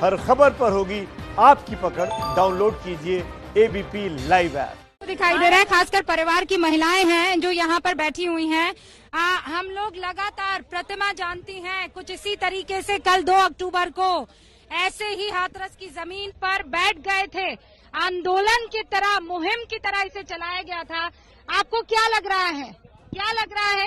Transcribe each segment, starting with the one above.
हर खबर पर होगी आपकी पकड़। डाउनलोड कीजिए एबीपी लाइव ऐप। दिखाई दे रहा है, खासकर परिवार की महिलाएं हैं जो यहाँ पर बैठी हुई हैं। हम लोग लगातार प्रतिमा जानती हैं, कुछ इसी तरीके से कल 2 अक्टूबर को ऐसे ही हाथरस की जमीन पर बैठ गए थे। आंदोलन की तरह, मुहिम की तरह इसे चलाया गया था। आपको क्या लग रहा है,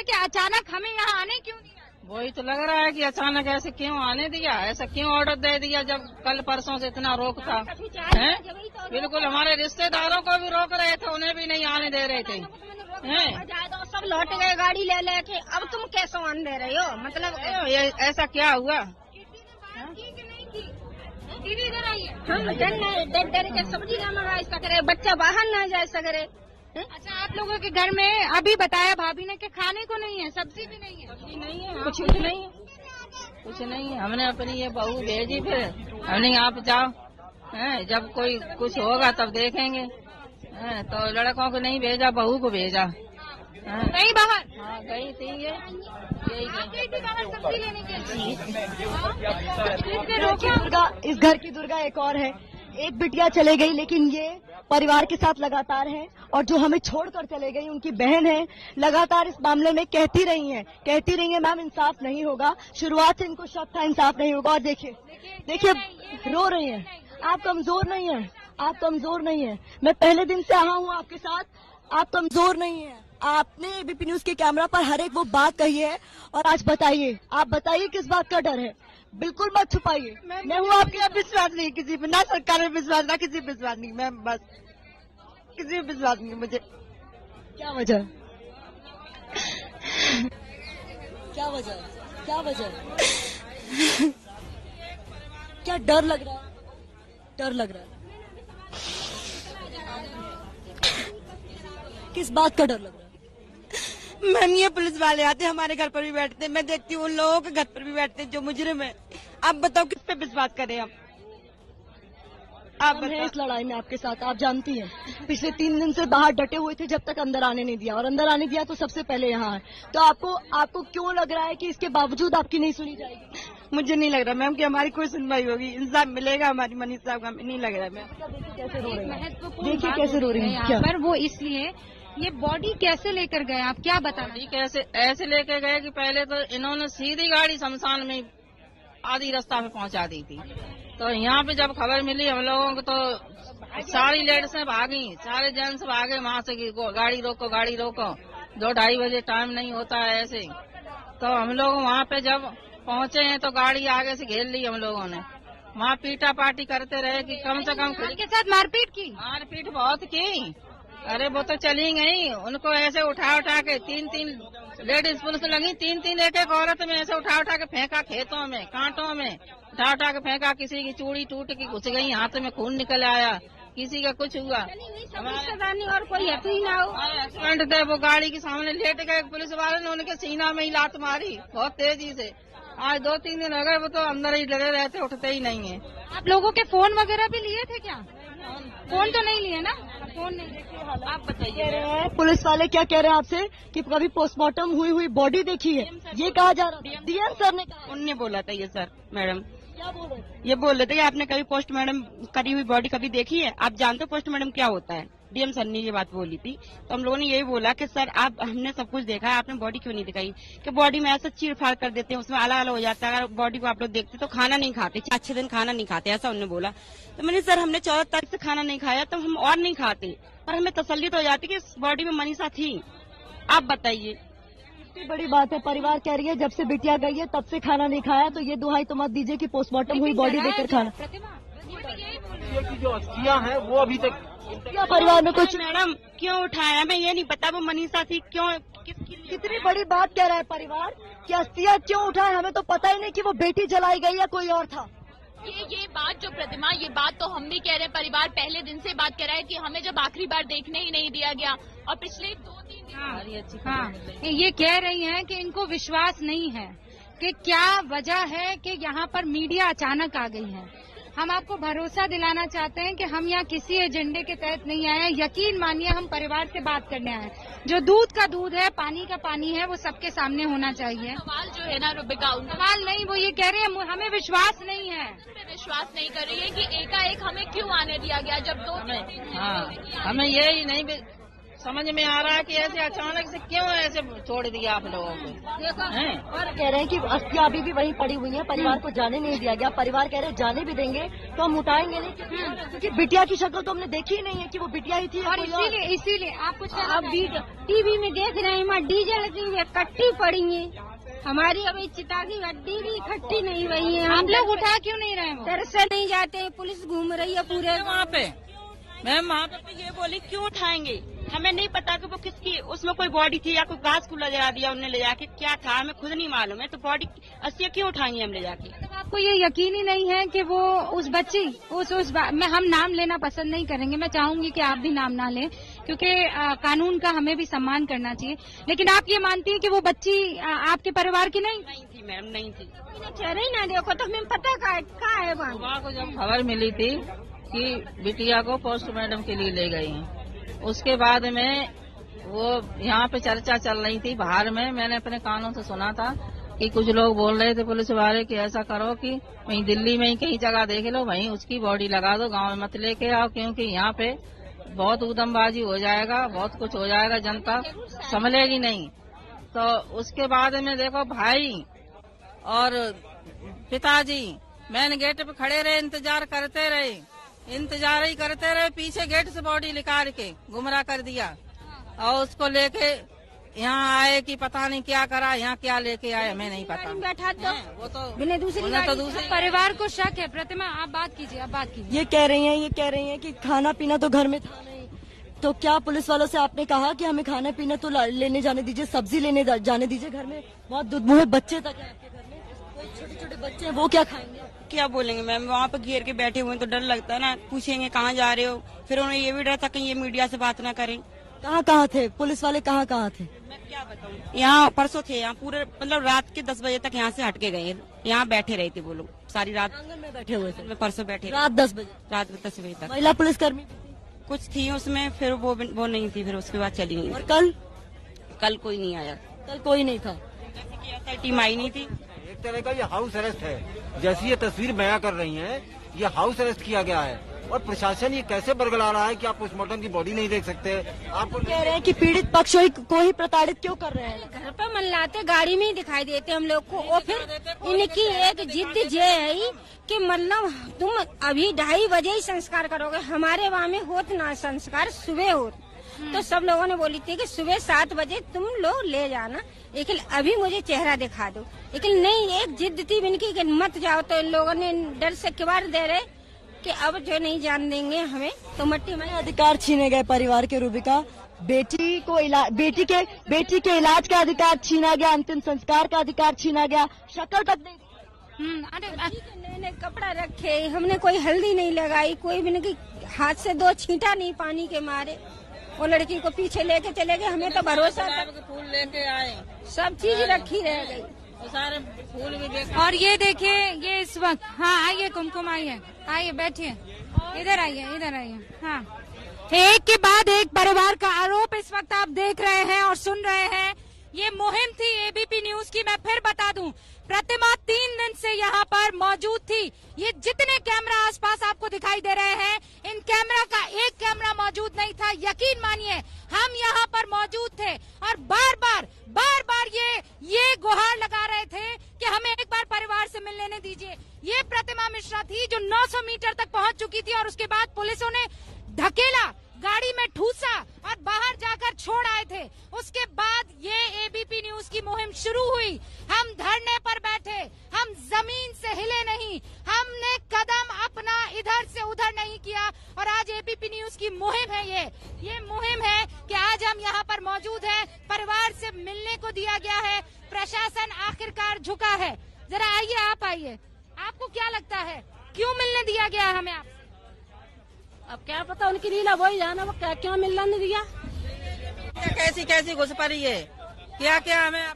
कि अचानक हमें यहाँ आने क्यों दिया? वही तो लग रहा है कि अचानक ऐसे क्यों आने दिया, ऐसा क्यों ऑर्डर दे दिया जब कल परसों से इतना रोक था। बिल्कुल हमारे रिश्तेदारों को भी रोक रहे थे, उन्हें भी नहीं आने दे रहे थे। सब लौट गए गाड़ी ले लेके, अब तुम कैसे आने दे रहे हो? मतलब ये ऐसा क्या हुआ? हम डर के सब्जी ना मंगा सके, बच्चा बाहर ना जा सके। अच्छा, आप लोगों के घर में अभी बताया भाभी ने कि खाने को नहीं है, सब्जी भी नहीं है? कुछ नहीं है। हमने अपनी ये बहू भेजी, फिर हमने आप जाओ, जब कोई कुछ होगा तब देखेंगे। तो लड़कों को नहीं भेजा, बहू को भेजा। नहीं बाहर? हाँ गई थी, ये गई थी बाहर सब्जी लेने के लिए। दुर्गा, इस घर की दुर्गा एक और है। एक बिटिया चले गई, लेकिन ये परिवार के साथ लगातार है, और जो हमें छोड़कर चले गई उनकी बहन है, लगातार इस मामले में कहती रही हैं मैम इंसाफ नहीं होगा। शुरुआत से इनको शक था इंसाफ नहीं होगा, और देखिए रो रही हैं। आप कमजोर नहीं है। मैं पहले दिन से आया हूँ आपके साथ, आप कमजोर नहीं है। आपने एबीपी न्यूज के कैमरा पर हर एक वो बात कही है, और आज आप बताइए किस बात का डर है? बिल्कुल मत छुपाइए। मैं हूँ आपके विश्वास नहीं किसी पे, ना सरकार में विश्वास, ना किसी पे विश्वास नहीं। मैं बस किसी पे विश्वास नहीं मुझे। क्या वजह? क्या डर लग रहा है? किस बात का डर लग रहा है? मैम ये पुलिस वाले आते हमारे घर पर भी बैठते, मैं देखती हूँ उन लोगों के घर पर भी बैठते जो मुजरिम है। आप बताओ किस पे विश्वास करें हम? आप बताओ। इस लड़ाई में आपके साथ, आप जानती हैं पिछले 3 दिन से बाहर डटे हुए थे, जब तक अंदर आने नहीं दिया, और अंदर आने दिया तो सबसे पहले यहाँ है। तो आपको क्यों लग रहा है कि इसके बावजूद आपकी नहीं सुनी जाएगी? मुझे नहीं लग रहा मैम कि हमारी कोई सुनवाई होगी, इंसाफ मिलेगा हमारी मनीष साहब का, नहीं लग रहा है मैम। देखिए कैसे रो रही है, यहाँ पर वो इसलिए ये बॉडी कैसे लेकर गए, आप क्या बताना? कैसे ऐसे लेकर गए कि पहले तो इन्होंने सीधी गाड़ी शमशान में आधी रास्ता में पहुंचा दी थी। तो यहाँ पे जब खबर मिली हम लोगों को, तो सारी लेडीजें भागी, सारे जेंट्स भागे वहाँ से कि गाड़ी रोको। 2-2:30 बजे टाइम नहीं होता है ऐसे। तो हम लोग वहाँ पे जब पहुंचे हैं तो गाड़ी आगे से घेर ली हम लोगों ने। वहाँ पीटा पाटी करते रहे कि कम से कम के साथ मारपीट बहुत की। अरे वो तो चली गई, उनको ऐसे उठा के 3 लेडीज पुलिस लगी, 3 एक औरत में ऐसे उठा के फेंका, खेतों में, कांटों में उठा के फेंका। किसी की चूड़ी टूट के घुस गई, हाथ में खून निकल आया, किसी का कुछ हुआ। और कोई ही ना हो। एक्सीडेंट थे, वो गाड़ी के सामने लेट गए, पुलिस वाले ने उनके सीना में ही लात मारी बहुत तेजी से। आज 2-3 दिन हो गए, वो तो अंदर ही लगे रहते, उठते ही नहीं है। आप लोगों के फोन वगैरह भी लिए थे क्या? फोन तो नहीं लिए ना? फोन नहीं। आप बताइए। पुलिस वाले क्या कह रहे हैं आपसे कि कभी पोस्टमार्टम हुई बॉडी देखी है, ये कहा जा रहा है? डीएम सर ने कहा, उनने बोला था ये सर मैडम, क्या बोल रहे थे? ये बोल रहे थे कि आपने कभी पोस्टमार्टम करी हुई बॉडी कभी देखी है? आप जानते हो पोस्टमार्टम क्या होता है? डीएम सर ने ये बात बोली थी, तो हम लोगों ने यही बोला कि सर हमने सब कुछ देखा है, आपने बॉडी क्यों नहीं दिखाई? कि बॉडी में ऐसा चीर-फाड़ कर देते हैं, उसमें अलग हो जाता है। अगर बॉडी को आप लोग देखते तो खाना नहीं खाते, 4-6 दिन खाना नहीं खाते, ऐसा उन्होंने बोला। तो मैंने सर हमने 14 तारीख से खाना नहीं खाया, तो हम और नहीं खाते, पर हमें तसल्ली तो हो जाती कि इस बॉडी में मनीषा थी। आप बताइए। इतनी बड़ी बात है, परिवार कह रही है जब से बिटिया गई है तब से खाना नहीं खाया, तो ये दुहाई तो मत दीजिए कि पोस्टमार्टम हुई बॉडी देखकर खाना। जो अस्थियां हैं वो अभी तक क्या परिवार में कुछ? मैडम क्यों उठाया हमें ये नहीं पता, वो मनीषा थी क्यों? कितनी बड़ी बात कह रहा है परिवार कि अस्थियां क्यों उठाए, हमें तो पता ही नहीं कि वो बेटी जलाई गई या कोई और था। ये बात जो प्रतिमा, ये बात तो हम भी कह रहे हैं, परिवार पहले दिन से बात कर रहा है कि हमें जब आखिरी बार देखने ही नहीं दिया गया, और पिछले 2-3 दिन ये कह रही हैं कि इनको विश्वास नहीं है कि क्या वजह है कि यहाँ पर मीडिया अचानक आ गई है। हम आपको भरोसा दिलाना चाहते हैं कि हम यहाँ किसी एजेंडे के तहत नहीं आए हैं। यकीन मानिए, हम परिवार से बात करने आए हैं। जो दूध का दूध है, पानी का पानी है, वो सबके सामने होना चाहिए। सवाल जो है ना रुबिका, सवाल नहीं, वो ये कह रहे हैं हमें विश्वास नहीं है। विश्वास नहीं कर रही है कि एकाएक हमें क्यों आने दिया गया, जब हमें यही नहीं समझ में आ रहा है कि ऐसे अचानक से क्यों ऐसे छोड़ दिया आप लोगों को। और कह रहे हैं कि अस्थियां अभी भी वहीं पड़ी हुई हैं, परिवार को जाने नहीं दिया गया। परिवार कह रहे हैं जाने भी देंगे तो हम उठाएंगे नहीं, क्योंकि बिटिया की शक्ल तो हमने देखी ही नहीं है कि वो बिटिया ही थी। और इसीलिए आप कुछ अब टीवी में देख रहे हैं, वहाँ डीजल की कट्टी पड़ी है, हमारी अभी चिता की हड्डी भी इकट्ठी नहीं हुई है। आप लोग उठा क्यों नहीं रहे? दर से नहीं जाते हैं, पुलिस घूम रही है पूरे वहाँ पे। मैम वहाँ पे ये बोली क्यों उठाएंगे, हमें नहीं पता कि वो किसकी, उसमें कोई बॉडी थी या कोई घास को ले जा दिया उन्होंने ले जाके, क्या था हमें खुद नहीं मालूम है। तो बॉडी अस्थियां क्यों उठाएंगे हम ले जाके? आपको ये यकीन ही नहीं है कि वो उस बच्ची में हम नाम लेना पसंद नहीं करेंगे। मैं चाहूंगी कि आप भी नाम ना लें, क्योंकि कानून का हमें भी सम्मान करना चाहिए। लेकिन आप ये मानती है कि वो बच्ची आपके परिवार की नहीं थी? मैम नहीं थी। चेहरे ही ना देखो तो हमें पता कहाँ है। सुबह को जब खबर मिली थी कि बिटिया को पोस्टमार्टम के लिए ले गई हैं, उसके बाद में वो यहाँ पे चर्चा चल रही थी बाहर में। मैंने अपने कानों से सुना था कि कुछ लोग बोल रहे थे पुलिस वाले कि ऐसा करो कि वहीं दिल्ली में ही कहीं जगह देख लो, वहीं उसकी बॉडी लगा दो, गांव में मत लेके आओ, क्योंकि यहाँ पे बहुत उदमबाजी हो जाएगा, बहुत कुछ हो जाएगा, जनता संभलेगी नहीं। तो उसके बाद में देखो भाई और पिताजी मेन गेट पे खड़े रहे, इंतजार ही करते रहे, पीछे गेट से बॉडी निकाल के गुमराह कर दिया और उसको लेके यहाँ आए कि पता नहीं क्या करा, यहाँ क्या लेके आए हमें नहीं पता। बैठा तो वो तो दूसरी परिवार को शक है। प्रतिमा आप बात कीजिए। ये कह रही हैं कि खाना पीना तो घर में था नहीं, तो क्या पुलिस वालों से आपने कहा कि हमें खाना पीना तो लेने जाने दीजिए, सब्जी लेने जाने दीजिए? घर में बहुत दुधमुहे बच्चे तक है आपके घर में, छोटे छोटे बच्चे हैं, वो क्या खाएंगे? क्या बोलेंगे मैम, वहाँ पे घेर के बैठे हुए हैं तो डर लगता है ना, पूछेंगे कहाँ जा रहे हो। फिर उन्हें ये भी डर था कहीं ये मीडिया से बात ना करें। कहाँ थे पुलिस वाले, कहाँ थे? मैं क्या बताऊँ, यहाँ परसों थे, यहाँ पूरे मतलब रात के 10 बजे तक यहाँ से हट के गए, यहाँ बैठे रहे थे वो लोग सारी रात आंगन में बैठे हुए थे। परसों बैठे रात 10 बजे, रात 10 बजे तक। महिला पुलिसकर्मी कुछ थी उसमें, फिर वो नहीं थी, फिर उसके बाद चली गई। और कल कोई नहीं आया, कल कोई नहीं था, टीम आई नहीं थी। एक तरह का ये हाउस अरेस्ट है, जैसी ये तस्वीर बयां कर रही हैं, ये हाउस अरेस्ट किया गया है। और प्रशासन ये कैसे बरगला रहा है कि आप पोस्टमार्टम की बॉडी नहीं देख सकते। आपको कह रहे हैं कि पीड़ित पक्ष को ही प्रताड़ित क्यों कर रहे हैं? घर पर मन लाते, गाड़ी में ही दिखाई देते हम लोग को। और फिर इनकी एक जिद ये है कि मतलब तुम अभी 2:30 बजे ही संस्कार करोगे, हमारे वहाँ में होत ना संस्कार सुबह होत। तो सब लोगों ने बोली थी कि सुबह 7 बजे तुम लोग ले जाना, लेकिन अभी मुझे चेहरा दिखा दो। लेकिन नहीं, एक जिद थी इनकी कि मत जाओ, तो इन लोगों ने डर से किवाड़ दे रहे कि अब जो नहीं जान देंगे हमें, तो मट्टी में अधिकार छीने गए परिवार के। रूबिका, बेटी के इलाज का अधिकार छीना गया, अंतिम संस्कार का अधिकार छीना गया, शक्ल तक नहीं। नए कपड़ा रखे, हमने कोई हल्दी नहीं लगाई, कोई भी नहीं, हाथ से 2 छींटा नहीं पानी के मारे। वो लड़की को पीछे लेके चले गए, हमें तो भरोसा था। फूल लेके आए, सब चीज रखी रह गई, सारे फूल भी देखे। और ये देखिए, ये इस वक्त, हाँ आइए कुमकुम, आइए बैठिए, इधर आइए। हाँ, एक के बाद एक परिवार का आरोप इस वक्त आप देख रहे हैं और सुन रहे हैं। ये मुहिम थी एबीपी न्यूज की। मैं फिर बता दूं, प्रतिमा 3 दिन से यहाँ पर मौजूद थी। ये जितने कैमरा आसपास आपको दिखाई दे रहे हैं, इन कैमरा का एक कैमरा मौजूद नहीं था। यकीन मानिए, हम यहाँ पर मौजूद थे और बार बार ये गुहार लगा रहे थे कि हमें एक बार परिवार से मिल लेने दीजिए। ये प्रतिमा मिश्रा थी जो 900 मीटर तक पहुंच चुकी थी और उसके बाद पुलिसों ने धकेला, गाड़ी में ठूसा और बाहर जाकर छोड़ आए थे। उसके बाद ये एबीपी न्यूज की मुहिम शुरू हुई। हम धरने पर बैठे, हम जमीन से हिले नहीं, हमने कदम अपना इधर से उधर नहीं किया। और आज एबीपी न्यूज की मुहिम है, ये मुहिम है कि आज हम यहाँ पर मौजूद हैं, परिवार से मिलने को दिया गया है, प्रशासन आखिरकार झुका है। जरा आइए, आप आइए, आपको क्या लगता है क्यों मिलने दिया गया हमें? आप अब क्या पता उनकी लीला, वही जाना, वो क्या क्यों मिलना नहीं दिया। कैसी घुस पड़ी है, क्या हमें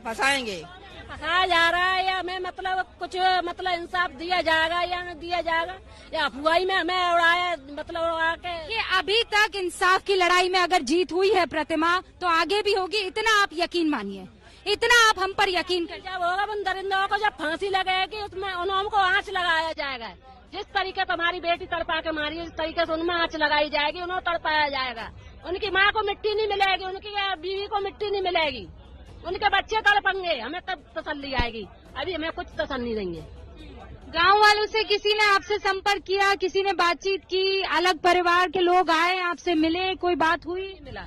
फंसाएंगे। फंसाया जा रहा है या हमें मतलब कुछ मतलब इंसाफ दिया जाएगा या न दिया जाएगा, या अफवाही में हमें उड़ाया मतलब उड़ा के। ये अभी तक इंसाफ की लड़ाई में अगर जीत हुई है प्रतिमा, तो आगे भी होगी, इतना आप यकीन मानिए, इतना आप हम पर यकीन करिए। जब होगा उन दरिंदों को जब फांसी लगेगी उसमें उनको आंच लगाया जाएगा। जिस तरीके से हमारी बेटी तड़पा के मारी उस तरीके से उनमें आंच लगाई जाएगी, उन्हें तड़पाया जाएगा। उनकी माँ को मिट्टी नहीं मिलेगी, उनकी बीवी को मिट्टी नहीं मिलेगी, उनके बच्चे तड़पेंगे, हमें तब तसल्ली आएगी। अभी हमें कुछ तसल्ली नहीं है। गांव वालों से किसी ने आपसे संपर्क किया, किसी ने बातचीत की, अलग परिवार के लोग आए आपसे मिले, कोई बात हुई? मिला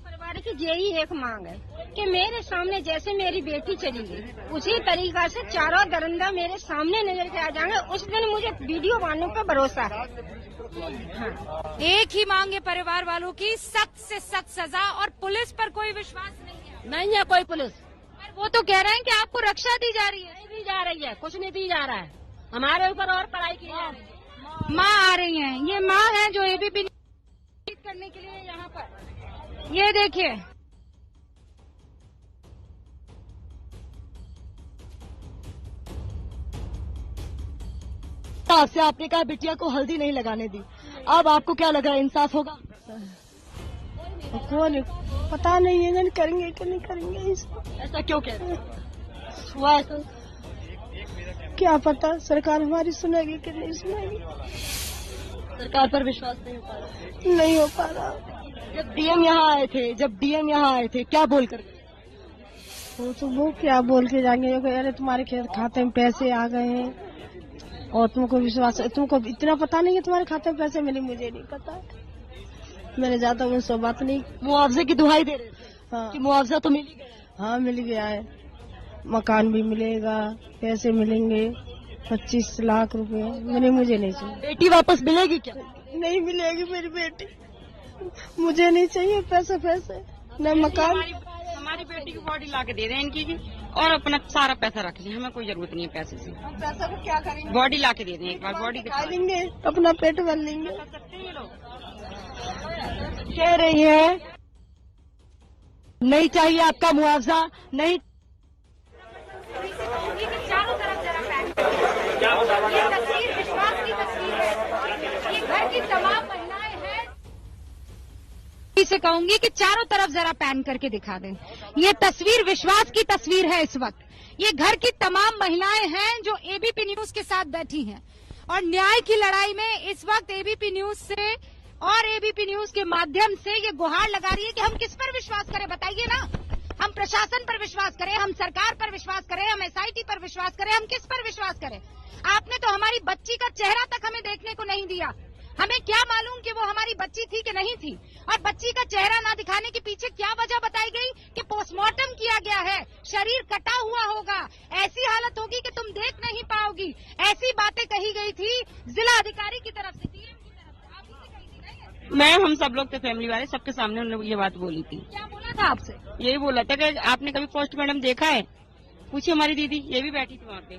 परिवार की यही एक मांग है कि मेरे सामने जैसे मेरी बेटी चली गई उसी तरीका से चारों दरिंदा मेरे सामने नजर के आ जाएंगे। उस दिन मुझे वीडियो वालों पर भरोसा है। हाँ। एक ही मांग है परिवार वालों की, सख्त से सख्त सजा, और पुलिस पर कोई विश्वास नहीं है कोई पुलिस। पर वो तो कह रहे हैं कि आपको रक्षा दी जा रही है। नहीं दी जा रही है, कुछ नहीं दी जा रहा है, हमारे ऊपर और पढ़ाई की जा रही है। माँ आ रही हैं, ये माँ है जो एबीपी करने के लिए यहाँ पर, ये देखिए। आपसे आपने कहा बिटिया को हल्दी नहीं लगाने दी, अब आपको क्या लग रहा है, इंसाफ होगा? कौन पता नहीं है, करेंगे कि नहीं करेंगे। ऐसा क्यों कह रहे हैं? क्या पता सरकार हमारी सुनेगी कि नहीं सुनेगी। सरकार पर विश्वास नहीं हो पा रहा। नहीं हो पा रहा। जब डीएम यहाँ आए थे क्या बोलकर? वो क्या बोल के जाएंगे, अरे तुम्हारे खाते में पैसे आ गए हैं और तुमको विश्वास, तुमको इतना पता नहीं है तुम्हारे खाते में पैसे मिले, मुझे नहीं पता, मैंने ज्यादा उनसे बात नहीं। मुआवजे की दुहाई दे रहे थे। हाँ कि मुआवजा तो मिल गया। हाँ मिल गया है, मकान भी मिलेगा, पैसे मिलेंगे 25 लाख रुपए मैंने, मुझे नहीं चाहिए। बेटी वापस मिलेगी क्या? नहीं मिलेगी मेरी बेटी, मुझे नहीं चाहिए पैसे न मकान। हमारी बेटी की बॉडी ला के दे रहे हैं इनकी भी, और अपना सारा पैसा रख लिया, हमें कोई जरूरत नहीं है पैसे से। पैसा को क्या करेंगे? बॉडी ला के दे दें एक बार, बॉडी खा लेंगे, अपना पेट भर लेंगे। कह रही है नहीं चाहिए आपका मुआवजा, नहीं। चारों तरफ जरा ये तस्वीर विश्वास की तस्वीर है, ये घर की तमाम महिलाएं हैं। इसे कहूंगी कि चारों तरफ जरा पैन करके दिखा दें, ये तस्वीर विश्वास की तस्वीर है। इस वक्त ये घर की तमाम महिलाएं हैं जो एबीपी न्यूज के साथ बैठी हैं और न्याय की लड़ाई में इस वक्त एबीपी न्यूज से और एबीपी न्यूज के माध्यम से ये गुहार लगा रही है कि हम किस पर विश्वास करें, बताइए ना। हम प्रशासन पर विश्वास करें, हम सरकार पर विश्वास करें, हम एसआईटी पर विश्वास करें, हम किस पर विश्वास करें? आपने तो हमारी बच्ची का चेहरा तक हमें देखने को नहीं दिया। हमें क्या मालूम कि वो हमारी बच्ची थी कि नहीं थी, और बच्ची का चेहरा ना दिखाने के पीछे क्या वजह बताई गई कि पोस्टमार्टम किया गया है, शरीर कटा हुआ होगा, ऐसी हालत होगी कि तुम देख नहीं पाओगी, ऐसी बातें कही गई थी जिला अधिकारी की तरफ से, डीएम की तरफ से। आप इसे कही थी ना? मैम हम सब लोग थे, फैमिली वाले, सबके सामने उन लोग ये बात बोली थी। क्या बोला था आपसे? यही बोला था कि आपने कभी पोस्टमार्टम देखा है, पूछिए हमारी दीदी, ये भी बैठी थी वहाँ पे,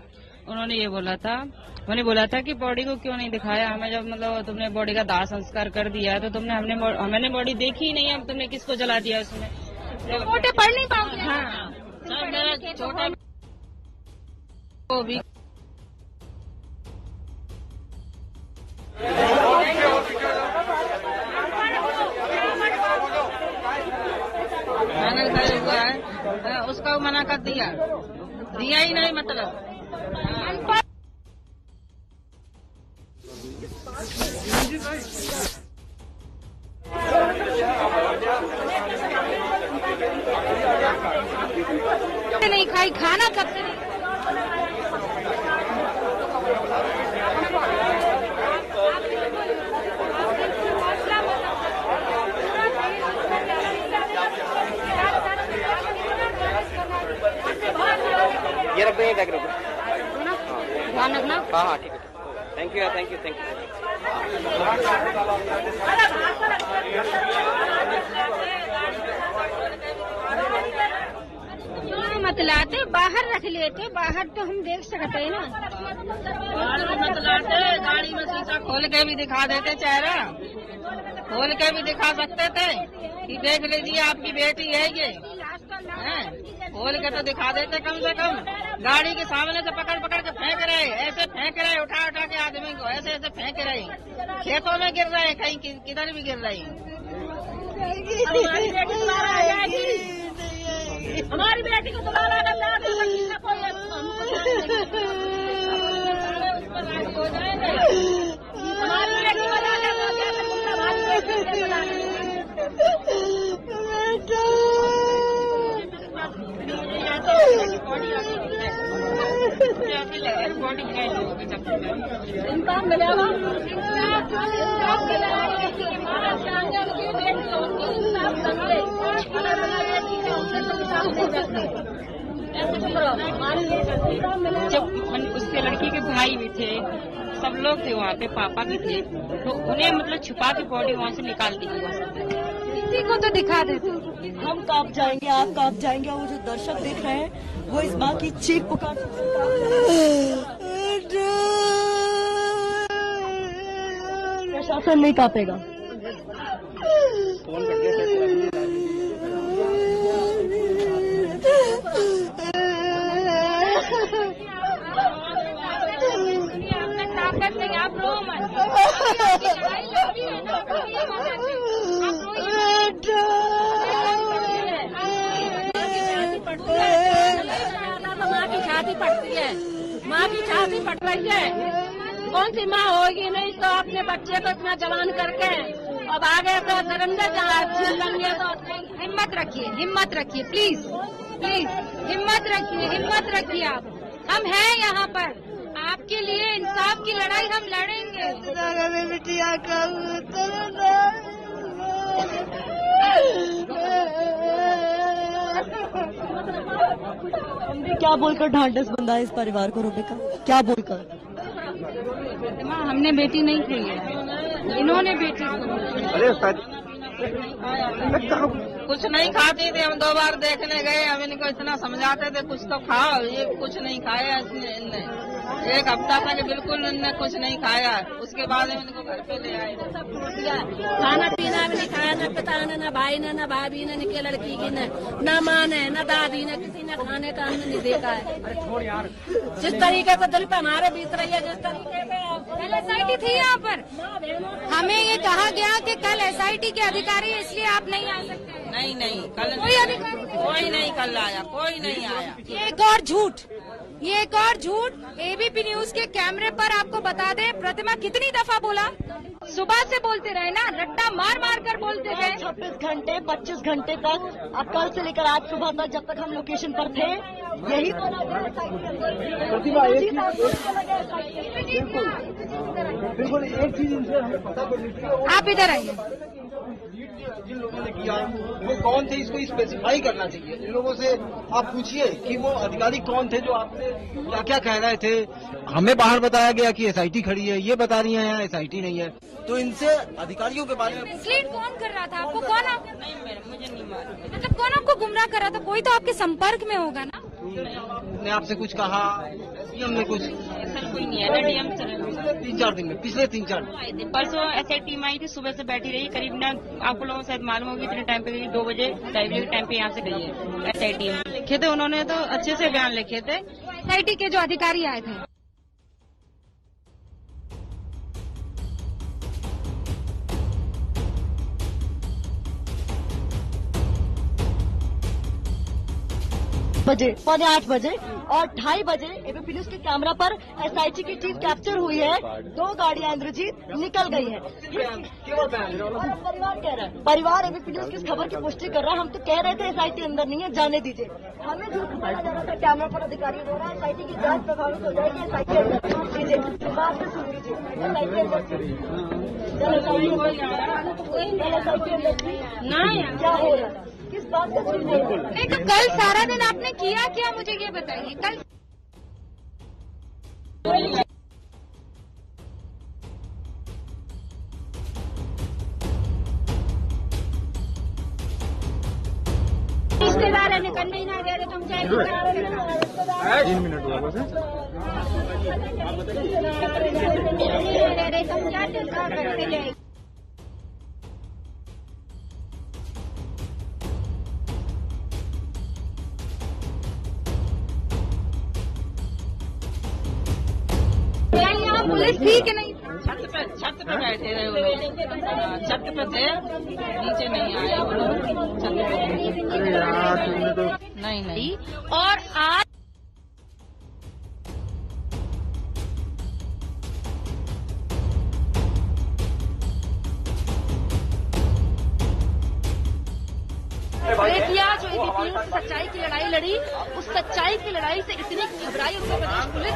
उन्होंने ये बोला था, उन्होंने बोला था कि बॉडी को क्यों नहीं दिखाया हमें, जब मतलब तुमने बॉडी का दाह संस्कार कर दिया है तो तुमने हमने बॉडी देखी ही नहीं, अब तुमने किसको जला दिया उसमें, तो फोटो पढ़ नहीं पाओगे। हाँ छोटा वो भी मैंने हुआ है, उसका मना कर दिया ही नहीं, मतलब नहीं खाई, खाना कब से नहीं? ये रख दो, ये बैग रखो। ध्यान रखना। हाँ ठीक है, थैंक यू। मत लाते, बाहर रख लेते, बाहर तो हम देख सकते हैं ना। मत लाते, गाड़ी में शीशा खोल के भी दिखा देते, चेहरा खोल के भी दिखा सकते थे कि देख लीजिए आपकी बेटी है ये, खोल के तो दिखा देते कम से कम। गाड़ी के सामने से पकड़ पकड़ के फेंक रहे, ऐसे फेंक रहे, उठा उठा के आदमी को ऐसे ऐसे फेंक रहे, खेतों में गिर रहे, कहीं किधर भी गिर रही। हमारी बेटी को दोबारा जब उसके लड़की के भाई भी थे, सब लोग थे वहाँ पे, पापा भी थे, तो उन्हें मतलब छुपा के बॉडी वहाँ से निकाल दी गई। किसी को तो दिखा देते। हम कांप जाएंगे, आप कांप जाएंगे, और वो जो दर्शक देख रहे हैं वो इस माँ की चीख पुकार प्रशासन नहीं कांपेगा। ताकत नहीं, आप रो मत। माँ की छाती पड़ती है, माँ की छाती पट रही है। कौन सी माँ होगी नहीं तो अपने बच्चे को इतना जवान करके अब आगे तो नरेंद्र लेंगे। तो हिम्मत रखिए, हिम्मत रखिए, प्लीज प्लीज हिम्मत रखिए, हिम्मत रखिए। आप हम हैं यहाँ पर, आपके लिए इंसाफ की लड़ाई हम लड़ेंगे। क्या बोलकर ढांढस बंधा है इस परिवार को रूबिका, क्या बोलकर? माँ हमने बेटी नहीं खी है, इन्होंने बेटी। कुछ नहीं खाती थी, हम 2 बार देखने गए, हम इनको इतना समझाते थे कुछ तो खाओ, ये कुछ नहीं खाया इनने। 1 हफ्ता तक बिल्कुल इनने कुछ नहीं खाया, उसके बाद हम इनको घर पे ले आए। खाना पीना भी नहीं खाया, न पिता ने, न भाई ने, न भाभी ने, न लड़की की न माँ ने, न दादी ने, किसी ने खाने का अन्न नहीं देखा है। जिस तरीके से दिल पे हमारे बीत रही है, जिस तरीके पे SIT थी यहाँ पर, हमें ये कहा गया कि कल SIT के अधिकारी, इसलिए आप नहीं आ सकते। नहीं, कल कोई अधिकारी, कोई नहीं कल आया, कोई नहीं आया। ये एक और झूठ, ये एक और झूठ। ABP न्यूज के कैमरे पर आपको बता दें, प्रतिमा कितनी दफा बोला, सुबह से बोलते रहे ना, रट्टा मार मार कर बोलते थे। 26 घंटे 25 घंटे तक, अब कल से लेकर आज सुबह तक, जब तक हम लोकेशन पर थे, यही तो बिल्कुल एक चीज इनसे हमें पता करनी थी। आप इधर आइए। जिन लोगों ने किया वो कौन थे, इसको स्पेसिफाई करना चाहिए। इन लोगों से आप पूछिए कि वो अधिकारी कौन थे जो आपसे क्या क्या कह रहे थे। हमें बाहर बताया गया कि SIT खड़ी है, ये बता रही है यहाँ SIT नहीं है, तो इनसे अधिकारियों के बारे में मिसलीड कौन कर रहा था आपको? कौन आप नहीं मैडम, मुझे नहीं मालूम। मतलब कौन आपको गुमराह कर रहा था? कोई तो आपके संपर्क में होगा ना। ने आपसे कुछ कहा, SDM ने कुछ? सर कोई नहीं है ना, DM सर 3-4 दिन में, पिछले 3-4 दिन। परसों SI टीम आई थी, सुबह से बैठी रही, करीब ना आपको लोगों को शायद मालूम होगी इतने टाइम पे गई, 2 बजे ढाई बजे के टाइम पे यहाँ से गई है SI टीम। लिखे थे उन्होंने, तो अच्छे से बयान लिखे थे। SIT के जो अधिकारी आए थे, बजे, 7:45 बजे और 2:30 बजे ABP न्यूज के कैमरा पर SIT की टीम कैप्चर हुई है। 2 गाड़ियां इंद्रजीत निकल गई है। परिवार कह रहा है, परिवार ABP न्यूज की खबर की पुष्टि कर रहा है। हम तो कह रहे थे SIT अंदर नहीं है, जाने दीजिए। हमें जो बताया जा रहा था कैमरा पर अधिकारी द्वारा, SIT की जांच प्रभावित हो जाएगी, SIT अंदर लीजिए, बात से सुन लीजिए, SIT अंदर क्या हो रहा है, किस बात का चीज नहीं। तो कल सारा दिन आपने किया क्या, मुझे ये बताइए। कल रिश्तेदार है, निकलने ही ना दे रहे, तुम चाहे 3 मिनट हुआ बस। पुलिस थी कि नहीं? छत पे बैठे रहे वो लोग, छत पे थे, नीचे नहीं आए वो लोग, छत पे नहीं। और आज बेटियां जो एबीपी न्यूज़ सच्चाई की लड़ाई लड़ी, उस सच्चाई की लड़ाई से इतनी घबराई उत्तर प्रदेश पुलिस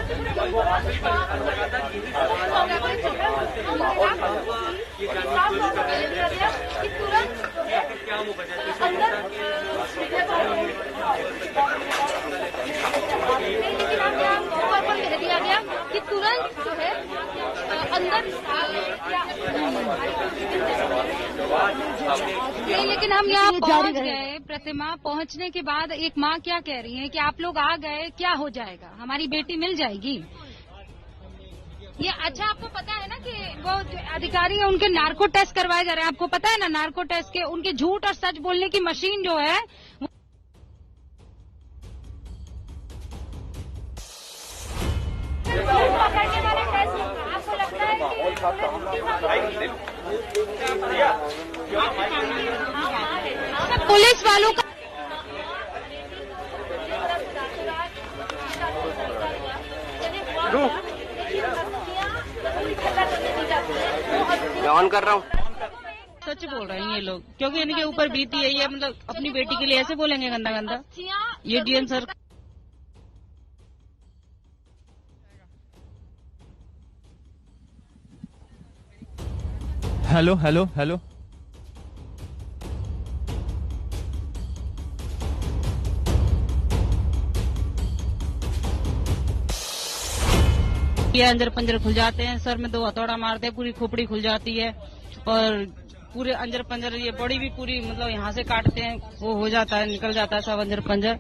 कि तुरंत कह दिया गया कि तुरंत जो है अंदर। लेकिन हम यहाँ पहुँच गए, प्रतिमा पहुँचने के बाद एक माँ क्या कह रही है कि आप लोग आ गए, क्या हो जाएगा, हमारी बेटी मिल जाएगी? ये अच्छा, आपको पता है ना कि वो अधिकारी है उनके नार्को टेस्ट करवाए जा रहे हैं, आपको पता है ना? नार्को टेस्ट के उनके झूठ और सच बोलने की मशीन जो है आपको लगता है कि पुलिस वालों का मैं ऑन कर रहा हूँ। सच बोल रहे हैं ये लोग, क्योंकि इनके ऊपर बीती है ये, मतलब अपनी बेटी के लिए ऐसे बोलेंगे गंदा गंदा? ये DM sir hello hello hello ये अंदर पंजर खुल जाते हैं, सर में 2 हथौड़ा मारते हैं, पूरी खोपड़ी खुल जाती है और पूरे अंजर पंजर, ये बॉडी भी पूरी मतलब यहाँ से काटते हैं, वो हो जाता है, निकल जाता है सब अंजर पंजर।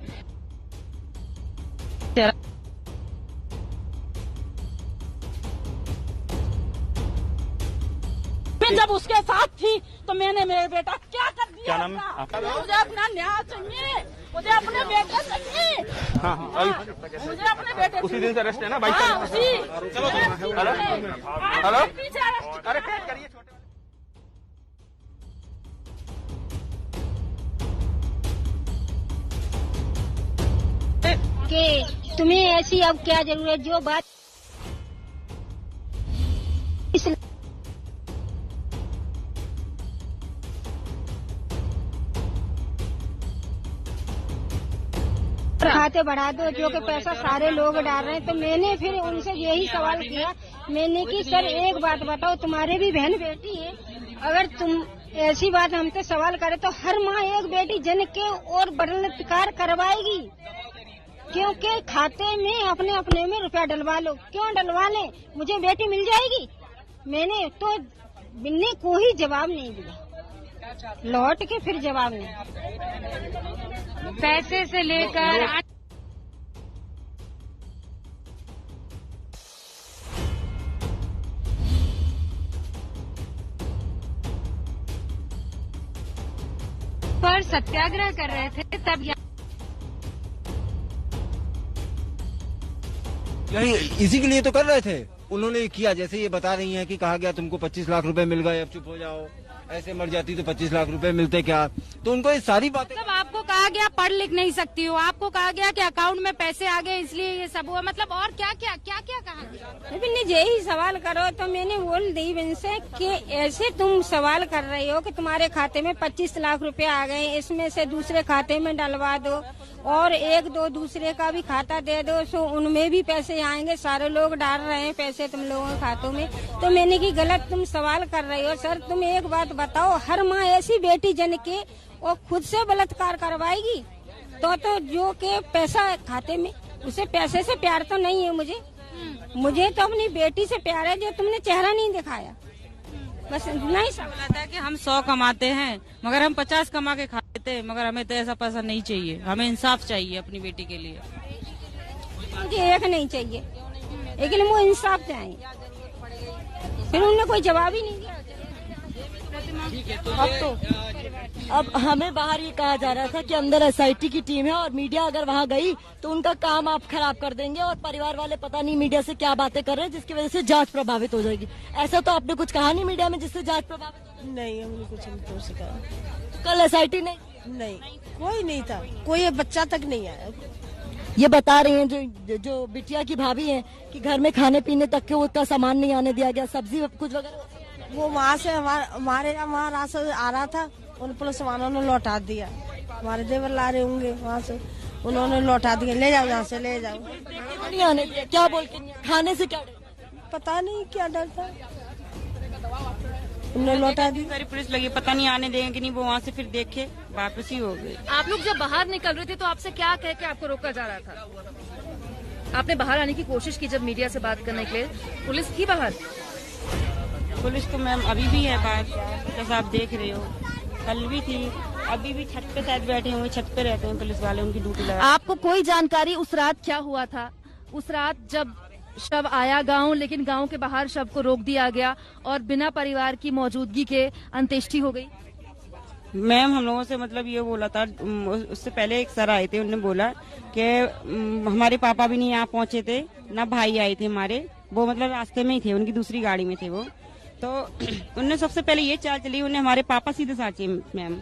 मैं जब उसके साथ थी तो मैंने मेरे बेटा क्या कर दिया? क्या नाम है? मुझे अपना न्याय चाहिए, मुझे अपने बेटे चाहिए। हाँ, मुझे अपने बेटे उसी दिन से अरेस्ट है ना? 22 हाँ, उसी। चलो हेलो हेलो, अरे करिए छोटे कि तुम्हें ऐसी अब क्या जरूरत, जो बात खाते बढ़ा दो, जो कि पैसा सारे लोग डाल रहे हैं। तो मैंने फिर उनसे यही सवाल किया, मैंने कि सर एक बात बताओ, तुम्हारे भी बहन बेटी है, अगर तुम ऐसी बात हमसे सवाल करे तो हर माँ एक बेटी जन के और बलात्कार करवाएगी, क्योंकि खाते में अपने अपने में रुपया डलवा लो। क्यों डलवा ले, मुझे बेटी मिल जाएगी। मैंने तो बिन्ने कोई जवाब नहीं दिया, लौट के फिर जवाब नहीं। पैसे से लेकर पर सत्याग्रह कर रहे थे, तब यही इसी के लिए तो कर रहे थे। उन्होंने किया, जैसे ये बता रही हैं कि कहा गया तुमको 25 लाख रुपए मिल गए, अब चुप हो जाओ, ऐसे मर जाती तो 25 लाख रुपए मिलते क्या? तो उनको ये सारी बातें, मतलब आपको कहा गया पढ़ लिख नहीं सकती हो, आपको कहा गया कि अकाउंट में पैसे आ गए इसलिए ये सब हुआ, मतलब और क्या क्या क्या क्या कहा गया? यही सवाल करो तो मैंने बोल दी इनसे कि ऐसे तुम सवाल कर रही हो कि तुम्हारे खाते में 25 लाख रुपए आ गए, इसमें से दूसरे खाते में डलवा दो और 1-2 दूसरे का भी खाता दे दो, सो उनमें भी पैसे आएंगे, सारे लोग डाल रहे हैं पैसे तुम लोगों के खातों में। तो मैंने की गलत तुम सवाल कर रही हो। सर तुम एक बात बताओ, हर माँ ऐसी बेटी जन के और खुद से बलात्कार करवाएगी तो जो के पैसा खाते में, उसे पैसे से प्यार तो नहीं है मुझे तो अपनी बेटी से प्यार है, जो तुमने चेहरा नहीं दिखाया, बस नहीं समझा था कि हम 100 कमाते हैं मगर हम 50 कमा के खाते थे, मगर हमें तो ऐसा पैसा नहीं चाहिए, हमें इंसाफ चाहिए अपनी बेटी के लिए। मुझे एक नहीं चाहिए, लेकिन वो इंसाफ चाहिए। फिर उन्होंने कोई जवाब ही नहीं दिया। अब हमें बाहर ये कहा जा रहा था कि अंदर एसआईटी की टीम है और मीडिया अगर वहाँ गई तो उनका काम आप खराब कर देंगे और परिवार वाले पता नहीं मीडिया से क्या बातें कर रहे हैं जिसकी वजह से जांच प्रभावित हो जाएगी। ऐसा तो आपने कुछ कहा नहीं मीडिया में जिससे जांच प्रभावित? नहीं, हमने कुछ नहीं कहा। कल एसआईटी नहीं, कोई नहीं था, कोई बच्चा तक नहीं आया। ये बता रही हैं जो बिटिया की भाभी हैं कि घर में खाने पीने तक के उसका सामान नहीं आने दिया गया, सब्जी कुछ वगैरह। वो वहाँ से हमारे वहाँ राशन आ रहा था, उन पुलिस वालों ने लौटा दिया। हमारे देवर ला रहे होंगे वहाँ से, उन्होंने लौटा दिया, ले जाओ यहाँ से ले जाओ। नहीं आने दिया, क्या बोल के खाने से क्या पता नहीं क्या डर था, उन्होंने लौटा दी। सारी पुलिस लगी, पता नहीं आने देंगे कि नहीं, वो वहाँ से फिर देखे वापस ही हो गए। आप लोग जब बाहर निकल रहे थे तो आपसे क्या कह के आपको रोका जा रहा था? आपने बाहर आने की कोशिश की जब मीडिया से बात करने के लिए, पुलिस थी बाहर? पुलिस तो मैम अभी भी है बाहर, जैसा आप देख रहे हो, कल भी थी, अभी भी छत पे शायद बैठे हुए, छत पे रहते हैं पुलिस वाले, उनकी ड्यूटी लगा। आपको कोई जानकारी उस रात क्या हुआ था? उस रात जब शव आया गांव, लेकिन गांव के बाहर शव को रोक दिया गया और बिना परिवार की मौजूदगी के अंत्येष्टि हो गई। मैम हम लोगों से मतलब ये बोला था, उससे पहले एक सर आए थे, उन्होंने बोला कि हमारे पापा भी नहीं यहाँ पहुँचे थे, ना भाई आए थे हमारे, वो मतलब रास्ते में ही थे, उनकी दूसरी गाड़ी में थे वो। तो उनने सबसे पहले ये चाल चली, उन्हें हमारे पापा सीधे साचे मैम,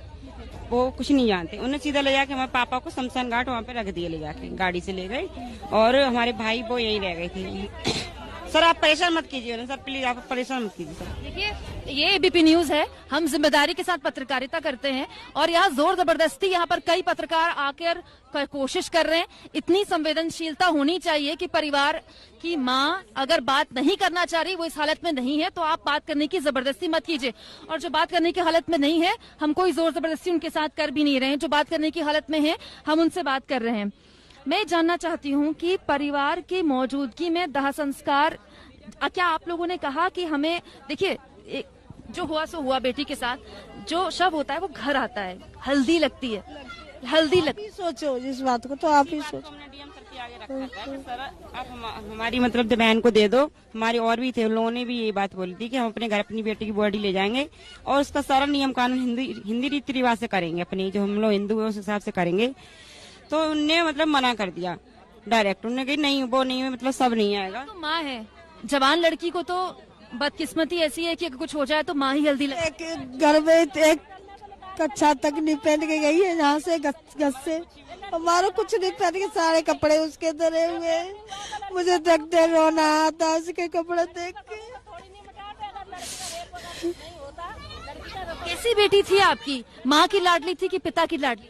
वो कुछ नहीं जानते, उन्हें सीधा ले जाके हमारे पापा को शमशान घाट वहाँ पे रख दिए, ले जाके गाड़ी से ले गए, और हमारे भाई वो यही रह गए थे। सर आप परेशान मत कीजिए सर, प्लीज आप परेशान मत कीजिए सर। देखिए ये एबीपी न्यूज है, हम जिम्मेदारी के साथ पत्रकारिता करते हैं और यहाँ जोर जबरदस्ती यहाँ पर कई पत्रकार आकर कोशिश कर रहे हैं। इतनी संवेदनशीलता होनी चाहिए कि परिवार की माँ अगर बात नहीं करना चाह रही, वो इस हालत में नहीं है, तो आप बात करने की जबरदस्ती मत कीजिए। और जो बात करने की हालत में नहीं है, हम कोई जोर जबरदस्ती उनके साथ कर भी नहीं रहे हैं। जो बात करने की हालत में है, हम उनसे बात कर रहे हैं। मैं जानना चाहती हूँ कि परिवार की मौजूदगी में दाह संस्कार, क्या आप लोगों ने कहा कि हमें, देखिए जो हुआ सो हुआ, बेटी के साथ जो शव होता है वो घर आता है, हल्दी लगती है, हल्दी लगती। सोचो इस बात को, तो आप ही सोचो। सर आप हमारी मतलब बहन को दे दो, हमारे और भी थे, उन लोगों ने भी ये बात बोली थी कि हम अपने घर अपनी बेटी की बॉडी ले जाएंगे और उसका सारा नियम कानून हिंदी रीति रिवाज से करेंगे, अपनी जो हम लोग हिंदू है उस हिसाब से करेंगे। तो उनने मतलब मना कर दिया डायरेक्ट, उन्होंने कही नहीं वो नहीं है, मतलब सब नहीं आएगा। तो माँ है, जवान लड़की को तो बदकिस्मती ऐसी है कि अगर कुछ हो जाए तो माँ ही जल्दी एक घर में एक कच्छा तक नहीं पहन के गई है, यहाँ से गस से हमारा कुछ नहीं पहन के, सारे कपड़े उसके धरे हुए, मुझे देखते रोना आता उसके कपड़े देख के। कैसी बेटी थी आपकी? माँ की लाडली थी कि पिता की लाडली?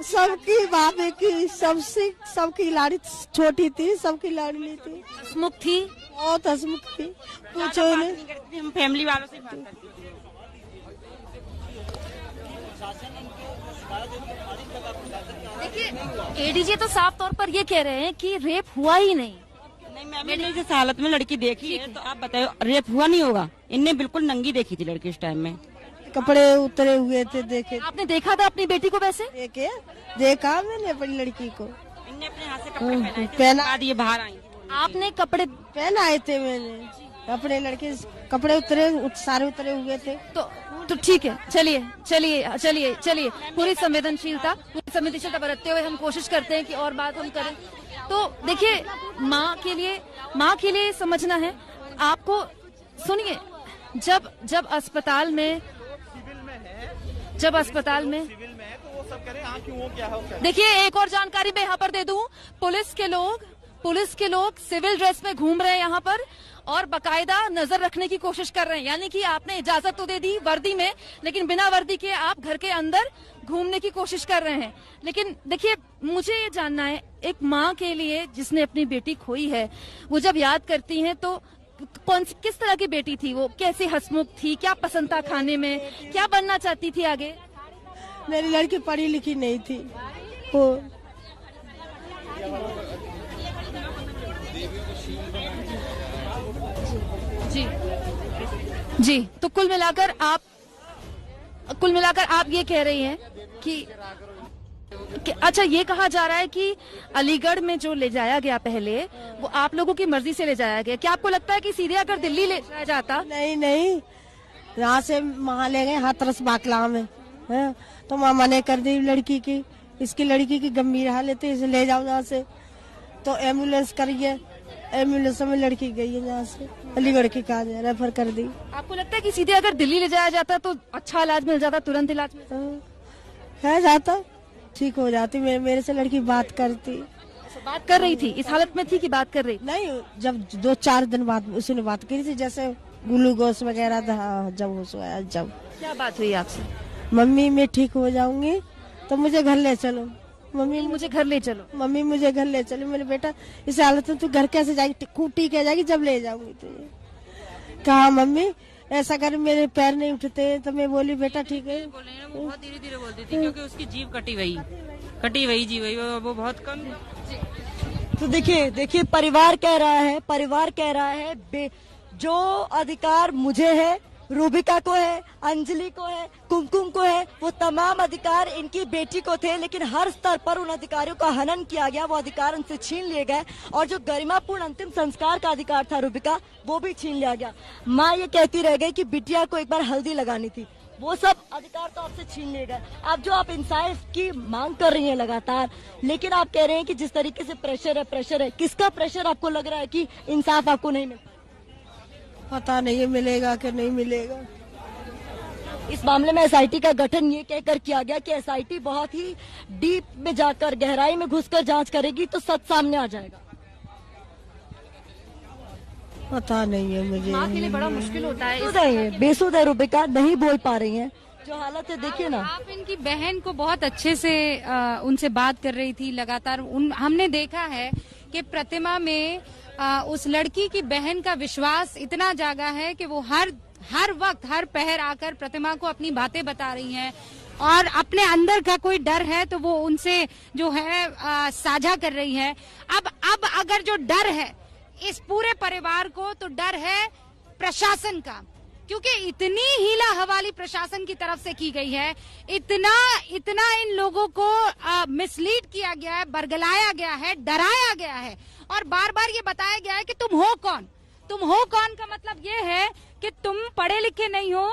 सबकी भाभी की, सबकी लाड़ी छोटी थी, सबकी लाडली थी, हसमुख थी, बहुत हसमुख थी, पूछो नहीं। हम फैमिली वालों से बात करते थे। देखिए एडीजी तो साफ तौर पर ये कह रहे हैं कि रेप हुआ ही नहीं। मैंने जिस हालत में लड़की देखी है, तो आप बताओ रेप हुआ नहीं होगा? इनने बिल्कुल नंगी देखी थी लड़की उस टाइम में, कपड़े उतरे हुए थे, देखे। आपने देखा था अपनी बेटी को? वैसे देखा मैंने अपनी लड़की को, इनने अपने हाथ से कपड़े पहना दिए, बाहर आई। आपने कपड़े पहनाए थे मैंने, अपने लड़के कपड़े सारे उतरे हुए थे। तो ठीक है, चलिए चलिए चलिए चलिए, पूरी संवेदनशीलता बरतते हुए हम कोशिश करते हैं कि और बात हम करें। तो देखिए माँ के लिए समझना है आपको। सुनिए, जब अस्पताल में देखिए एक और जानकारी मैं यहाँ पर दे दूं, पुलिस के लोग सिविल ड्रेस में घूम रहे हैं यहाँ पर और बकायदा नजर रखने की कोशिश कर रहे हैं। यानी कि आपने इजाजत तो दे दी वर्दी में, लेकिन बिना वर्दी के आप घर के अंदर घूमने की कोशिश कर रहे हैं। लेकिन देखिए मुझे ये जानना है, एक माँ के लिए जिसने अपनी बेटी खोई है, वो जब याद करती हैं तो किस तरह की बेटी थी वो? कैसे हंसमुख थी? क्या पसंद था खाने में? क्या बनना चाहती थी आगे? मेरी लड़की पढ़ी लिखी नहीं थी वो। जी तो कुल मिलाकर आप ये कह रही हैं कि अच्छा, ये कहा जा रहा है कि अलीगढ़ में जो ले जाया गया पहले, वो आप लोगों की मर्जी से ले जाया गया। क्या आपको लगता है कि सीधे अगर दिल्ली ले जाया जाता? नहीं, यहाँ से वहाँ ले गए हाथरस बाकला में है, तो वहाँ मने कर दी लड़की की, इसकी लड़की की गंभीर हालत है, इसे ले जाओ यहाँ से। तो एम्बुलेंस करिए, एम्बुलेंस में लड़की गई है यहाँ से, अलीगढ़ की कहा जाए रेफर कर दी। आपको लगता है कि सीधे अगर दिल्ली ले जाया जाता तो अच्छा इलाज मिल जाता, तुरंत इलाज है जाता, ठीक हो जाती। मेरे से लड़की बात करती, बात कर रही थी, इस हालत में थी कि बात कर रही नहीं, जब 2-4 दिन बाद उसने बात करी थी, जैसे ग्लूकोज वगैरह जब होश आया। जब क्या बात हुई आपसे? मम्मी मैं ठीक हो जाऊंगी तो मुझे घर ले चलो, मम्मी मुझे घर ले चलो, मम्मी मुझे घर ले चलो। मेरे बेटा इस हालत में तू घर कैसे जाएगी, ठीक है जाएगी जब ले जाऊंगी तुझे। कहा मम्मी ऐसा कर, मेरे पैर नहीं उठते, तो मैं बोली बेटा ठीक है। वो बहुत धीरे धीरे बोलती थी क्योंकि उसकी जीभ कटी हुई जीव हुई, वो बहुत कम। तो देखिए परिवार कह रहा है जो अधिकार मुझे है, रूबिका को है, अंजलि को है, कुमकुम को है, वो तमाम अधिकार इनकी बेटी को थे, लेकिन हर स्तर पर उन अधिकारियों का हनन किया गया, वो अधिकार उनसे छीन लिए गए और जो गरिमापूर्ण अंतिम संस्कार का अधिकार था रूबिका, वो भी छीन लिया गया। माँ ये कहती रह गई कि बिटिया को एक बार हल्दी लगानी थी, वो सब अधिकार तो आपसे छीन लिए गए। अब जो आप इंसाफ की मांग कर रही हैं लगातार, लेकिन आप कह रहे हैं कि जिस तरीके से प्रेशर है, किसका प्रेशर आपको लग रहा है कि इंसाफ आपको नहीं मिलता? पता नहीं मिलेगा कि नहीं मिलेगा। इस मामले में एसआईटी का गठन ये कहकर किया गया कि एसआईटी बहुत ही डीप में जाकर, गहराई में घुसकर जांच करेगी तो सच सामने आ जाएगा। पता नहीं है मुझे, माँ के लिए बड़ा मुश्किल होता है। बेसुध है रूबिका, नहीं बोल पा रही हैं, जो हालत है देखिए ना। आप इनकी बहन को बहुत अच्छे से उनसे बात कर रही थी लगातार। हमने देखा है कि प्रतिमा में उस लड़की की बहन का विश्वास इतना जागा है कि वो हर वक्त हर पहर आकर प्रतिमा को अपनी बातें बता रही हैं और अपने अंदर का कोई डर है तो वो उनसे जो है साझा कर रही है। अब अगर जो डर है इस पूरे परिवार को, तो डर है प्रशासन का, क्योंकि इतनी हीला हवाली प्रशासन की तरफ से की गई है, इतना इन लोगों को मिसलीड किया गया है, बरगलाया गया है, डराया गया है और बार बार ये बताया गया है कि तुम हो कौन। तुम हो कौन का मतलब ये है कि तुम पढ़े लिखे नहीं हो,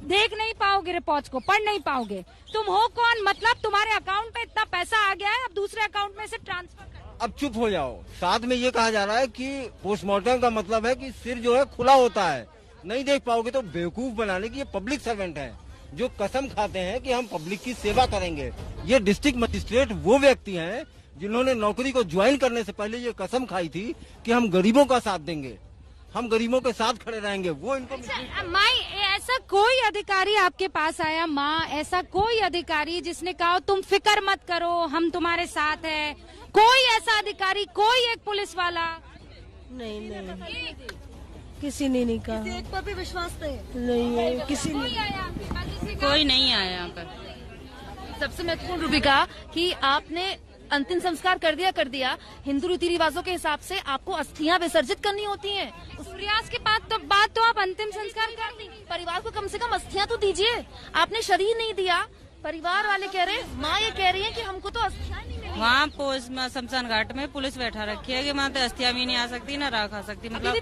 देख नहीं पाओगे रिपोर्ट्स को, पढ़ नहीं पाओगे। तुम हो कौन मतलब तुम्हारे अकाउंट पे इतना पैसा आ गया है, अब दूसरे अकाउंट में से ट्रांसफर करो। अब चुप हो जाओ। साथ में ये कहा जा रहा है कि पोस्टमार्टम का मतलब है कि सिर जो है खुला होता है, नहीं देख पाओगे तो बेवकूफ बनाने की। ये पब्लिक सर्वेंट है जो कसम खाते हैं कि हम पब्लिक की सेवा करेंगे। ये डिस्ट्रिक्ट मजिस्ट्रेट वो व्यक्ति हैं जिन्होंने नौकरी को ज्वाइन करने से पहले ये कसम खाई थी कि हम गरीबों का साथ देंगे, हम गरीबों के साथ खड़े रहेंगे। वो इनको माँ, ऐसा कोई अधिकारी आपके पास आया माँ, ऐसा कोई अधिकारी जिसने कहा तुम फिक्र मत करो हम तुम्हारे साथ है? कोई ऐसा अधिकारी, कोई एक पुलिस वाला? नहीं, किसी ने नहीं कहा। किसी एक पर भी विश्वास नहीं है, किसी ने कोई नहीं आया यहाँ पर। सबसे महत्वपूर्ण रूबिका कि आपने अंतिम संस्कार कर दिया। हिंदू रीति रिवाजों के हिसाब से आपको अस्थियां विसर्जित करनी होती हैं। सूर्यास्त के बाद तो आप अंतिम संस्कार कर दी। परिवार को कम से कम अस्थियां तो दीजिए। आपने शरीर नहीं दिया, परिवार वाले कह रहे हैं, माँ ये कह रही है कि हमको तो अस्थियां नहीं मिली। वहाँ शमशान घाट में पुलिस बैठा रखी है कि वहाँ तो अस्थियां भी नहीं आ सकती ना राख आ सकती। मतलब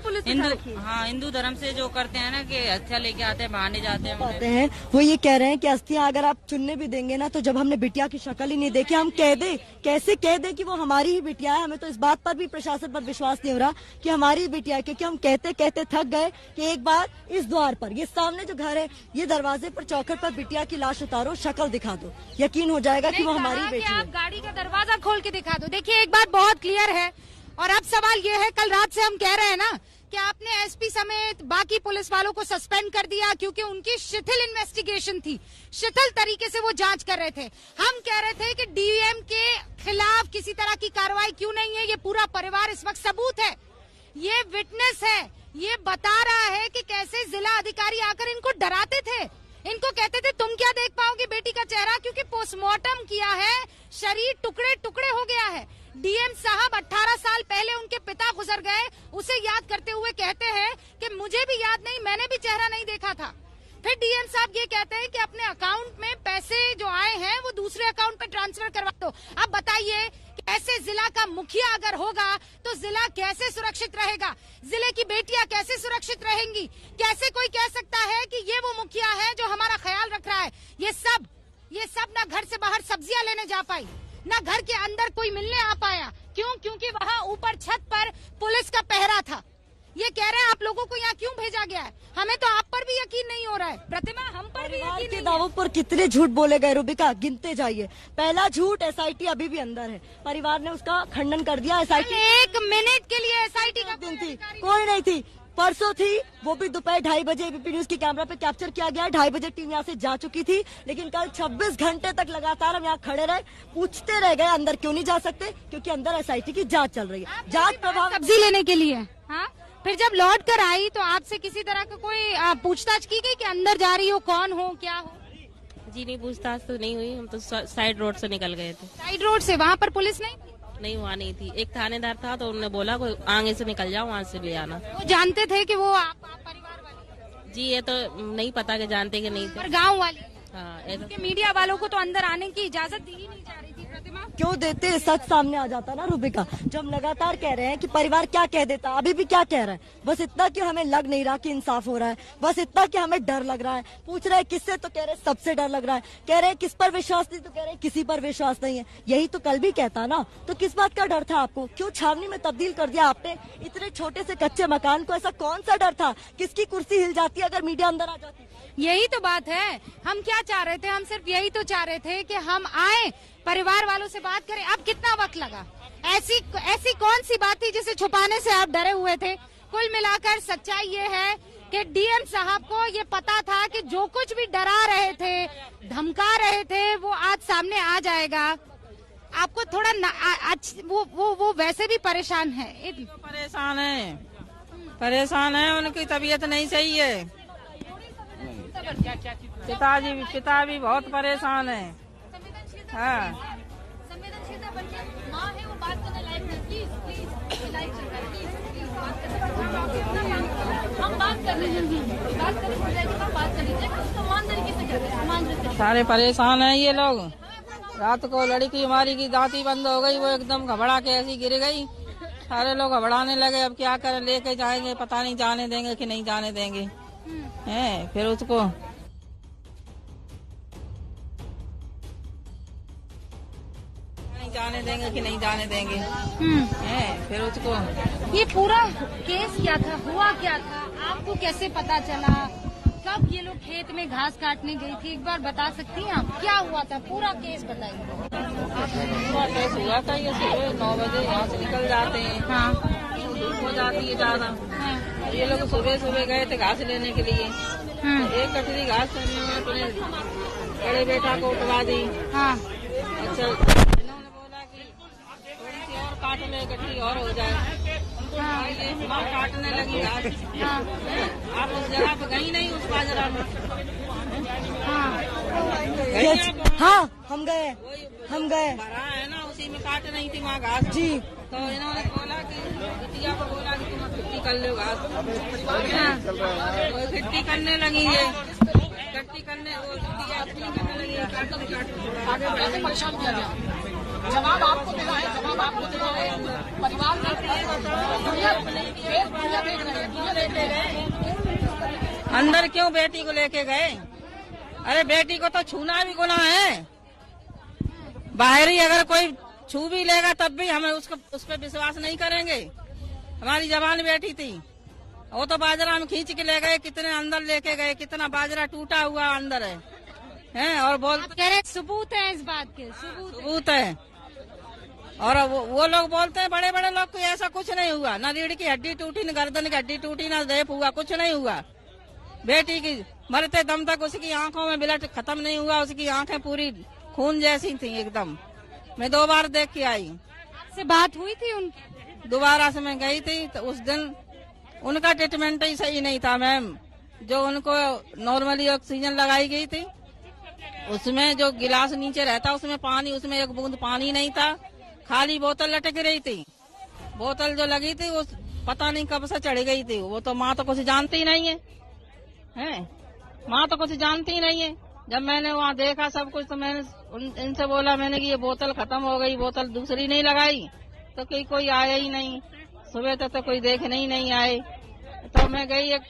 हिंदू धर्म से जो करते हैं ना कि अस्थियां लेके आते हैं, बहाने जाते हैं, वो ये कह रहे हैं कि अस्थियां अगर आप चुनने भी देंगे ना, तो जब हमने बिटिया की शक्ल ही नहीं देखी, हम कैसे कह दे कि वो हमारी ही बिटिया है। हमें तो इस बात पर भी प्रशासन पर विश्वास नहीं हो रहा कि हमारी बिटिया है, क्योंकि हम कहते कहते थक गए कि एक बार इस द्वार पर, ये सामने जो घर है, ये दरवाजे पर चौखट पर बिटिया की लाश उतारो, शक्ल दिखा दो, यकीन हो जाएगा कि वो हमारी बेटी है। आप गाड़ी का दरवाजा खोल के दिखा दो। देखिए एक बात बहुत क्लियर है और अब सवाल ये है, कल रात से हम कह रहे हैं ना कि आपने एसपी समेत बाकी पुलिस वालों को सस्पेंड कर दिया क्योंकि उनकी शिथिल इन्वेस्टिगेशन थी, शिथिल तरीके से वो जांच कर रहे थे। हम कह रहे थे कि डीएम के खिलाफ किसी तरह की कार्रवाई क्यों नहीं है? ये पूरा परिवार इस वक्त सबूत है, ये विटनेस है, ये बता रहा है कि कैसे जिला अधिकारी आकर इनको डराते थे, इनको कहते थे तुम क्या देख पाओगे बेटी का चेहरा, क्योंकि पोस्टमार्टम किया है, शरीर टुकड़े टुकड़े हो गया है। डीएम साहब 18 साल पहले उनके पिता गुजर गए, उसे याद करते हुए कहते हैं कि मुझे भी याद नहीं, मैंने भी चेहरा नहीं देखा था। फिर डीएम साहब ये कहते हैं कि अपने अकाउंट में पैसे जो आए हैं वो दूसरे अकाउंट पे ट्रांसफर करवा दो। अब बताइए कि ऐसे जिला का मुखिया अगर होगा तो जिला कैसे सुरक्षित रहेगा? जिले की बेटियां कैसे सुरक्षित रहेंगी? कैसे कोई कह सकता है कि ये वो मुखिया है जो हमारा ख्याल रख रहा है। ये सब ना घर से बाहर सब्जियां लेने जा पाई, ना घर के अंदर कोई मिलने आ पाया। क्यों? क्योंकि वहाँ ऊपर छत पर पुलिस का पहरा था। ये कह रहे हैं आप लोगों को यहाँ क्यों भेजा गया है? हमें तो आप पर भी यकीन नहीं हो रहा है। प्रतिमा, हम पर भी यकीन के नहीं दावों पर कितने झूठ बोले गए रूबिका, गिनते जाइए। पहला झूठ एसआईटी अभी भी अंदर है, परिवार ने उसका खंडन कर दिया। एसआईटी 1 मिनट के लिए एसआईटी का दिन थी, कोई नहीं थी। परसों थी, वो भी दोपहर 2:30 बजे एबीपी न्यूज की कैमरा पे कैप्चर किया गया। 2:30 बजे टीम यहाँ से जा चुकी थी, लेकिन कल 26 घंटे तक लगातार हम यहाँ खड़े रहे, पूछते रह गए अंदर क्यों नहीं जा सकते, क्योंकि अंदर एसआईटी की जांच चल रही है। जांच प्रभाव सब्जी लेने के लिए। हाँ, फिर जब लौट कर आई तो आपसे किसी तरह का कोई पूछताछ की गई कि अंदर जा रही हो, कौन हो, क्या हो? जी नहीं, पूछताछ तो नहीं हुई। हम तो साइड रोड से निकल गए थे। साइड रोड से? वहाँ पर पुलिस नहीं? नहीं, वहाँ नहीं थी। एक थानेदार था तो उन्होंने बोला कोई आगे से निकल जाओ, वहाँ से ले आना। वो जानते थे कि वो आप परिवार वाले? जी ये तो नहीं पता कि जानते कि नहीं थे। पर गाँव वाले? हाँ, मीडिया वालों को तो अंदर आने की इजाजत दी ही नहीं जा रही थी। प्रतिमा, क्यों देते? सच सामने आ जाता ना रूबिका। जब लगातार कह रहे हैं कि परिवार क्या कह देता, अभी भी क्या कह रहा है? बस इतना कि हमें लग नहीं रहा कि इंसाफ हो रहा है, बस इतना कि हमें डर लग रहा है। पूछ रहे किससे, तो कह रहे सबसे डर लग रहा है। कह रहे किस पर विश्वास नहीं, तो कह रहे किसी पर विश्वास नहीं है। यही तो कल भी कहता ना, तो किस बात का डर था आपको? क्यों छावनी में तब्दील कर दिया आपने इतने छोटे से कच्चे मकान को? ऐसा कौन सा डर था? किसकी कुर्सी हिल जाती अगर मीडिया अंदर आ जाती? यही तो बात है। हम क्या चाह रहे थे? हम सिर्फ यही तो चाह रहे थे कि हम आए, परिवार वालों से बात करें। अब कितना वक्त लगा? ऐसी कौन सी बात थी जिसे छुपाने से आप डरे हुए थे? कुल मिलाकर सच्चाई ये है कि डीएम साहब को ये पता था कि जो कुछ भी डरा रहे थे, धमका रहे थे, वो आज सामने आ जाएगा। आपको थोड़ा वो वैसे भी परेशान है। परेशान है, उनकी तबीयत नहीं सही है। पिता भी बहुत परेशान है। हाँ, सारे परेशान हैं ये लोग। रात को लड़की हमारी की दांती बंद हो गई, वो एकदम घबरा के ऐसी गिर गई। सारे लोग घबराने लगे, अब क्या करें, लेके जाएंगे, पता नहीं जाने देंगे कि नहीं जाने देंगे। हैं, फिर उसको जाने देंगे कि नहीं जाने देंगे। फिर उसको ये पूरा केस क्या था, हुआ क्या था, आपको कैसे पता चला? कब ये लोग खेत में घास काटने गई थी? एक बार बता सकती हैं आप क्या हुआ था? पूरा केस बताइए। पूरा केस हुआ था, ये सुबह 9 बजे यहाँ से निकल जाते हैं। हाँ, धूप हो जाती है ज्यादा। हाँ। ये लोग सुबह गए थे घास लेने के लिए। हाँ। तो एक कटोरी घास करने में अपने बड़े बेटा को उठवा दी। हाँ। अच्छा, इन्होंने बोला कि थोड़ी सी और काट ले, गठरी और हो जाए। हाँ। ये माँ काटने लगी घास। हाँ। आप उस जगह पे गई नहीं, उस बाजरा में? हाँ, हम गए भरा है ना, उसी में काट रही थी माँ घास जी। तो इन्होंने बोला कि बिटिया को बोला कि तुम छुट्टी कर लो घास। वो छुट्टी करने लगी है, छुट्टी करने वो करने लगी। आगे बढ़ने परेशान किया गया। जवाब आपको मिला है, जवाब आपको मिला है। परिवार अंदर क्यों बेटी को लेके गए? अरे बेटी को तो छूना भी गुनाह है। बाहर ही अगर कोई छू भी लेगा तब भी हमें उस पर विश्वास नहीं करेंगे। हमारी जवान बेटी थी, वो तो बाजरा में खींच के ले गए, कितने अंदर लेके गए, कितना बाजरा टूटा हुआ अंदर है और कह रहे सबूत है इस बात के, सबूत है। और वो लोग बोलते हैं बड़े बड़े लोग को ऐसा कुछ नहीं हुआ, ना रीढ़ की हड्डी टूटी, न गर्दन की हड्डी टूटी, ना रेप हुआ, कुछ नहीं हुआ। बेटी की मरते दम तक उसकी आंखों में ब्लड खत्म नहीं हुआ, उसकी आंखें पूरी खून जैसी थी एकदम। मैं 2 बार देख के आई। से बात हुई थी उनकी? दोबारा से मैं गई थी तो उस दिन उनका ट्रीटमेंट ही सही नहीं था मैम। जो उनको नॉर्मली ऑक्सीजन लगाई गई थी, उसमें जो गिलास नीचे रहता उसमें पानी, उसमें एक बूंद पानी नहीं था, खाली बोतल लटक रही थी। बोतल जो लगी थी वो पता नहीं कब से चढ़ गई थी। वो तो माँ तो कुछ जानती ही नहीं है, माँ तो कुछ जानती ही नहीं है। जब मैंने वहाँ देखा सब कुछ तो मैंने इनसे बोला मैंने कि ये बोतल खत्म हो गई, बोतल दूसरी नहीं लगाई, तो कोई आया ही नहीं। सुबह तक तो कोई देखने ही नहीं आए। तो मैं गई, एक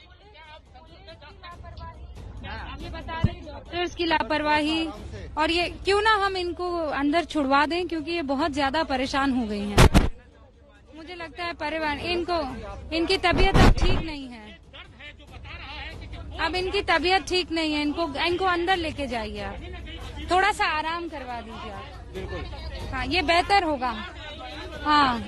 डॉक्टर्स की लापरवाही, और ये क्यों ना हम इनको अंदर छुड़वा दें, क्योंकि ये बहुत ज्यादा परेशान हो गई हैं। मुझे लगता है परिवार इनकी तबीयत अब ठीक नहीं है, अब इनकी तबीयत ठीक नहीं है, इनको अंदर लेके जाइए आप, थोड़ा सा आराम करवा दीजिए आप। हाँ, ये बेहतर होगा। हाँ